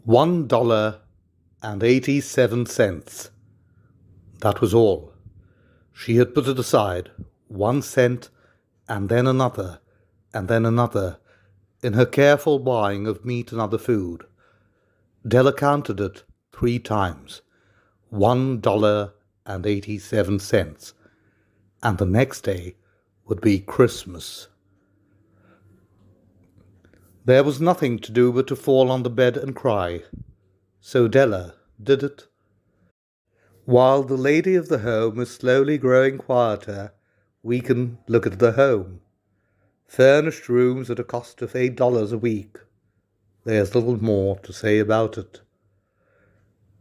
$1.87. That was all. She had put it aside, 1 cent, and then another, in her careful buying of meat and other food. Della counted it 3 times. $1.87. And the next day would be Christmas. There was nothing to do but to fall on the bed and cry. So Della did it. While the lady of the home is slowly growing quieter, we can look at the home. Furnished rooms at a cost of $8 a week. There's little more to say about it.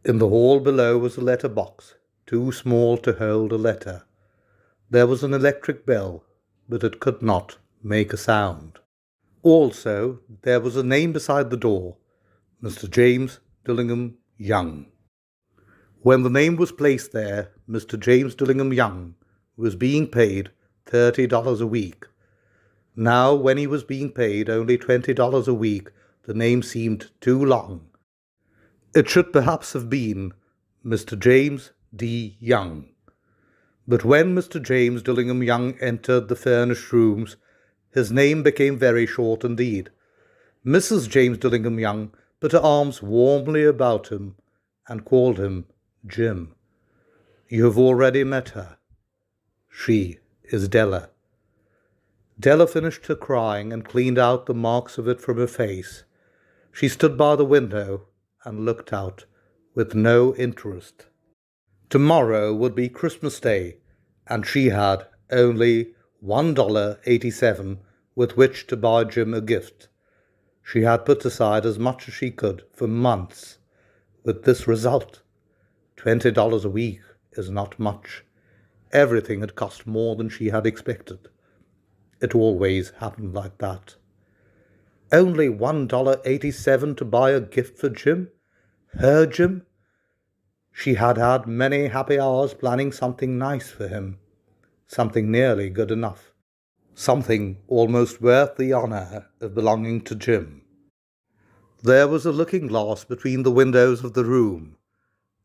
In the hall below was a letter box, too small to hold a letter. There was an electric bell, but it could not make a sound. Also, there was a name beside the door, Mr. James Dillingham Young. When the name was placed there, Mr. James Dillingham Young was being paid $30 a week. Now, when he was being paid only $20 a week, the name seemed too long. It should perhaps have been Mr. James D. Young. But when Mr. James Dillingham Young entered the furnished rooms, his name became very short indeed. Mrs. James Dillingham Young put her arms warmly about him and called him Jim. You have already met her. She is Della. Della finished her crying and cleaned out the marks of it from her face. She stood by the window and looked out with no interest. Tomorrow would be Christmas Day, and she had only $1.87 with which to buy Jim a gift. She had put aside as much as she could for months, with this result. $20 a week is not much. Everything had cost more than she had expected. It always happened like that. Only $1.87 to buy a gift for Jim? Her Jim? She had had many happy hours planning something nice for him, something nearly good enough, something almost worth the honor of belonging to Jim. There was a looking-glass between the windows of the room.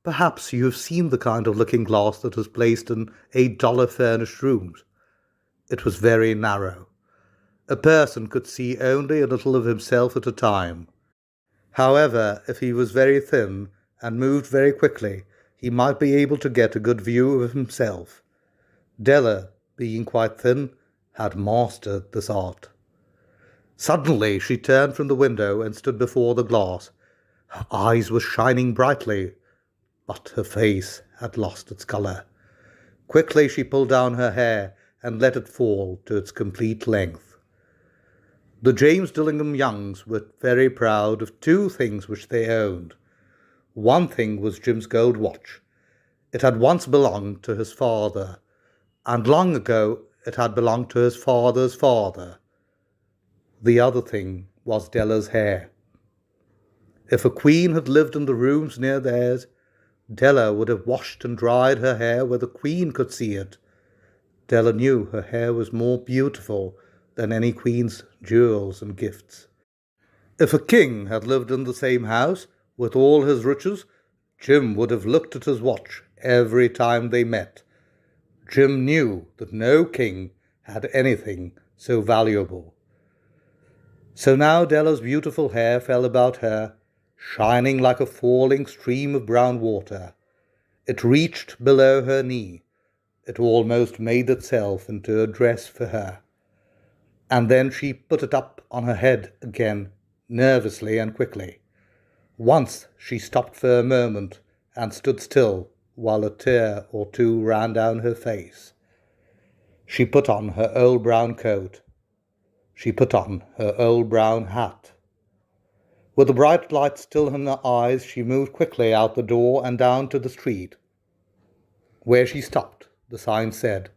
Perhaps you have seen the kind of looking-glass that is placed in $8 furnished rooms. It was very narrow. A person could see only a little of himself at a time. However, if he was very thin and moved very quickly, he might be able to get a good view of himself. Della, being quite thin, had mastered this art. Suddenly she turned from the window and stood before the glass. Her eyes were shining brightly, but her face had lost its colour. Quickly she pulled down her hair and let it fall to its complete length. The James Dillingham Youngs were very proud of 2 things which they owned. One thing was Jim's gold watch. It had once belonged to his father, and long ago it had belonged to his father's father. The other thing was Della's hair. If a queen had lived in the rooms near theirs, Della would have washed and dried her hair where the queen could see it. Della knew her hair was more beautiful than any queen's jewels and gifts. If a king had lived in the same house with all his riches, Jim would have looked at his watch every time they met. Jim knew that no king had anything so valuable. So now Della's beautiful hair fell about her, shining like a falling stream of brown water. It reached below her knee. It almost made itself into a dress for her. And then she put it up on her head again, nervously and quickly. Once she stopped for a moment and stood still while a tear or two ran down her face. She put on her old brown coat. She put on her old brown hat. With the bright light still in her eyes, she moved quickly out the door and down to the street. Where she stopped, the sign said,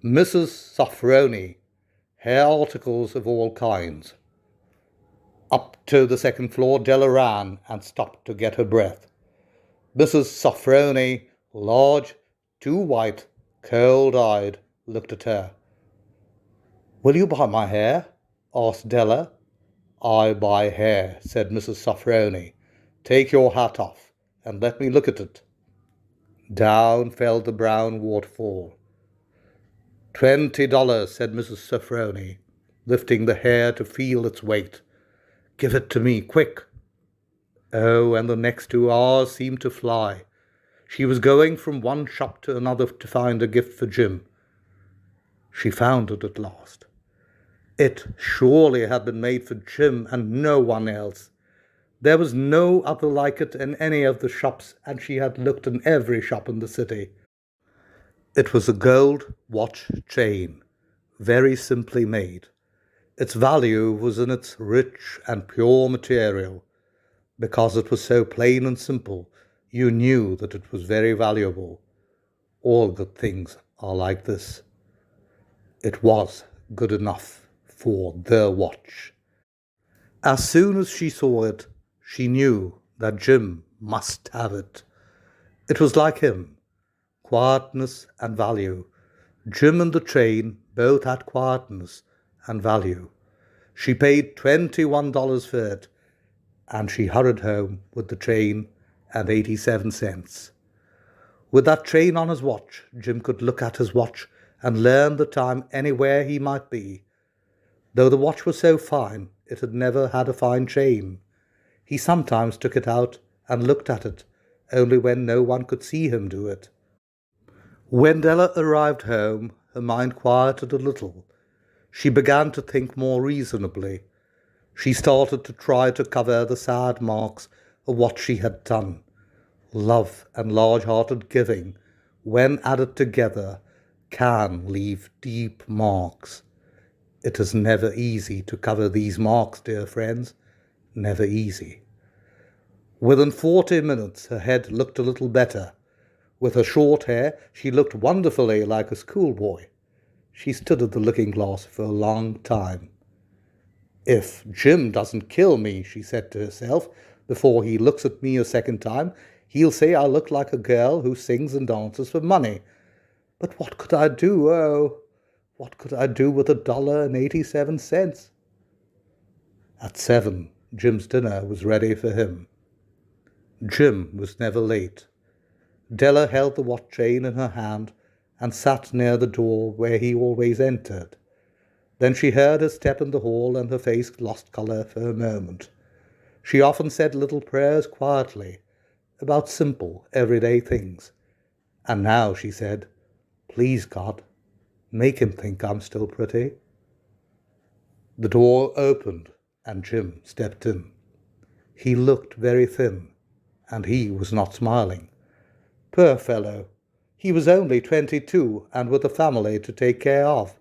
Mrs. Sofroni, hair articles of all kinds. Up to the 2nd floor Della ran and stopped to get her breath. Mrs. Sofroni, large, too white, cold-eyed, looked at her. Will you buy my hair? Asked Della. I buy hair, said Mrs. Sofroni. Take your hat off and let me look at it. Down fell the brown waterfall. $20, said Mrs. Sofronie, lifting the hair to feel its weight. Give it to me, quick. Oh, and the next 2 hours seemed to fly. She was going from one shop to another to find a gift for Jim. She found it at last. It surely had been made for Jim and no one else. There was no other like it in any of the shops, and she had looked in every shop in the city. It was a gold watch chain, very simply made. Its value was in its rich and pure material. Because it was so plain and simple, you knew that it was very valuable. All good things are like this. It was good enough for the watch. As soon as she saw it, she knew that Jim must have it. It was like him, quietness and value. Jim and the chain both had quietness and value. She paid $21 for it, and she hurried home with the chain and 87 cents. With that chain on his watch, Jim could look at his watch and learn the time anywhere he might be. Though the watch was so fine, it had never had a fine chain. He sometimes took it out and looked at it, only when no one could see him do it. When Della arrived home, her mind quieted a little. She began to think more reasonably. She started to try to cover the sad marks of what she had done. Love and large-hearted giving, when added together, can leave deep marks. It is never easy to cover these marks, dear friends, never easy. Within 40 minutes, her head looked a little better. With her short hair, she looked wonderfully like a schoolboy. She stood at the looking-glass for a long time. If Jim doesn't kill me, she said to herself, before he looks at me a second time, he'll say I look like a girl who sings and dances for money. But what could I do? Oh, what could I do with $1.87? At 7, Jim's dinner was ready for him. Jim was never late. Della held the watch chain in her hand and sat near the door where he always entered. Then she heard his step in the hall, and her face lost colour for a moment. She often said little prayers quietly, about simple, everyday things. And now she said, "Please, God, make him think I'm still pretty." The door opened, and Jim stepped in. He looked very thin, and he was not smiling. Poor fellow, he was only 22 and with a family to take care of.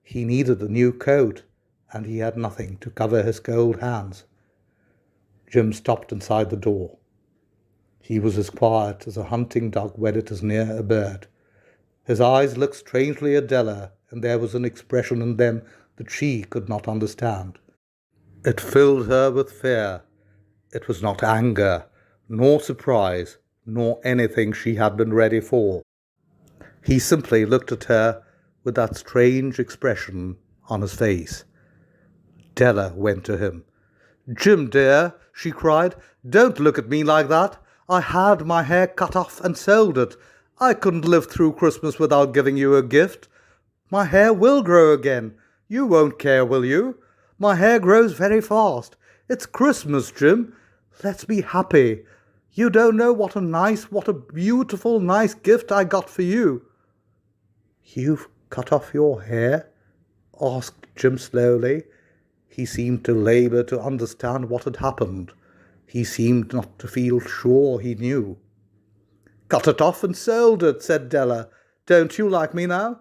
He needed a new coat, and he had nothing to cover his cold hands. Jim stopped inside the door. He was as quiet as a hunting dog when it is near a bird. His eyes looked strangely at Della, and there was an expression in them that she could not understand. It filled her with fear. It was not anger, nor surprise, nor anything she had been ready for. He simply looked at her with that strange expression on his face. Della went to him. "Jim, dear," she cried, "don't look at me like that. I had my hair cut off and sold it. I couldn't live through Christmas without giving you a gift. My hair will grow again. You won't care, will you? My hair grows very fast. It's Christmas, Jim. Let's be happy. You don't know what a beautiful, nice gift I got for you." "You've cut off your hair?" asked Jim slowly. He seemed to labour to understand what had happened. He seemed not to feel sure he knew. "Cut it off and sold it," said Della. "Don't you like me now?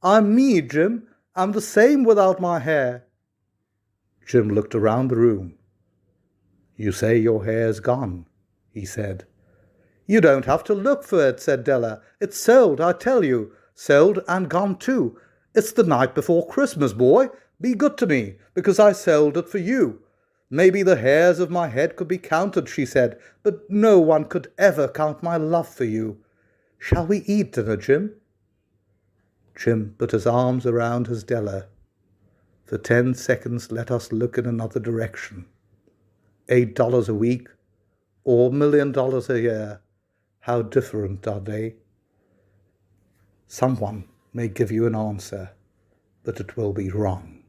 I'm me, Jim. I'm the same without my hair." Jim looked around the room. "You say your hair's gone," he said. "You don't have to look for it," said Della. "It's sold, I tell you. Sold and gone too. It's the night before Christmas, boy. Be good to me, because I sold it for you. Maybe the hairs of my head could be counted," she said, "but no one could ever count my love for you. Shall we eat dinner, Jim?" Jim put his arms around his Della. "For 10 seconds let us look in another direction. $8 a week, or $1 million a year, how different are they? Someone may give you an answer, but it will be wrong.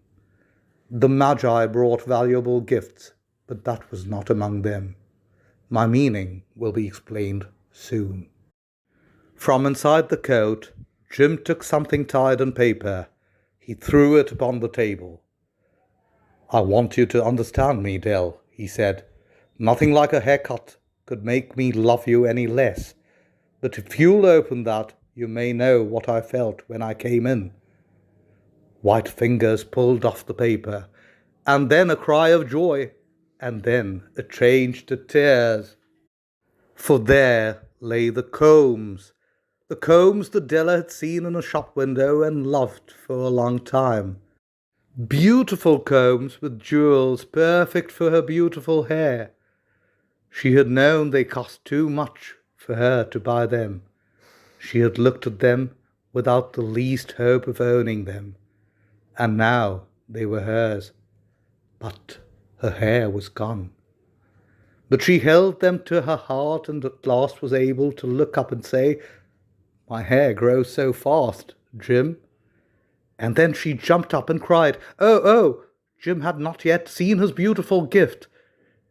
The Magi brought valuable gifts, but that was not among them. My meaning will be explained soon. From inside the coat, Jim took something tied in paper. He threw it upon the table. I want you to understand me, Dell, he said. Nothing like a haircut could make me love you any less. But if you'll open that, you may know what I felt when I came in. White fingers pulled off the paper, and then a cry of joy, and then a change to tears. For there lay the combs that Della had seen in a shop window and loved for a long time. Beautiful combs with jewels perfect for her beautiful hair. She had known they cost too much for her to buy them. She had looked at them without the least hope of owning them, and now they were hers. But her hair was gone. But she held them to her heart and at last was able to look up and say, "My hair grows so fast, Jim." And then she jumped up and cried, "Oh, oh!" Jim had not yet seen his beautiful gift.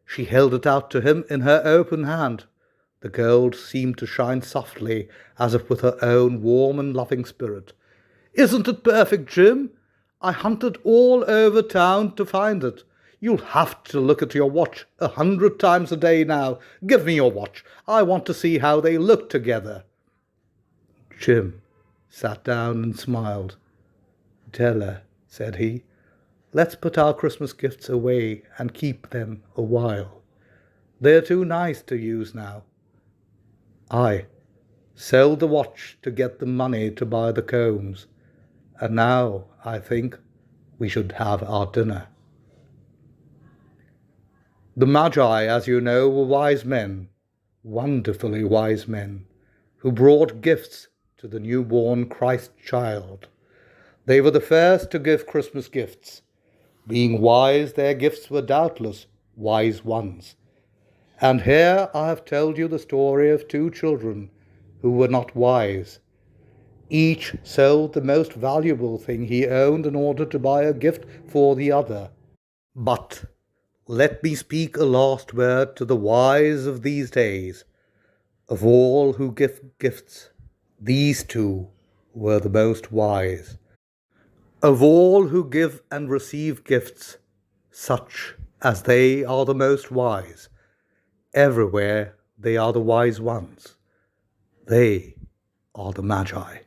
She held it out to him in her open hand. The gold seemed to shine softly, as if with her own warm and loving spirit. "Isn't it perfect, Jim? I hunted all over town to find it. You'll have to look at your watch 100 times a day now. Give me your watch. I want to see how they look together." Jim sat down and smiled. "Della," said he, "let's put our Christmas gifts away and keep them a while. They're too nice to use now. I sold the watch to get the money to buy the combs, and now I think we should have our dinner." The Magi, as you know, were wise men, wonderfully wise men, who brought gifts to the newborn Christ child. They were the first to give Christmas gifts. Being wise, their gifts were doubtless wise ones. And here I have told you the story of two children who were not wise. Each sold the most valuable thing he owned in order to buy a gift for the other. But let me speak a last word to the wise of these days. Of all who give gifts, these two were the most wise. Of all who give and receive gifts, such as they are the most wise. Everywhere they are the wise ones. They are the Magi.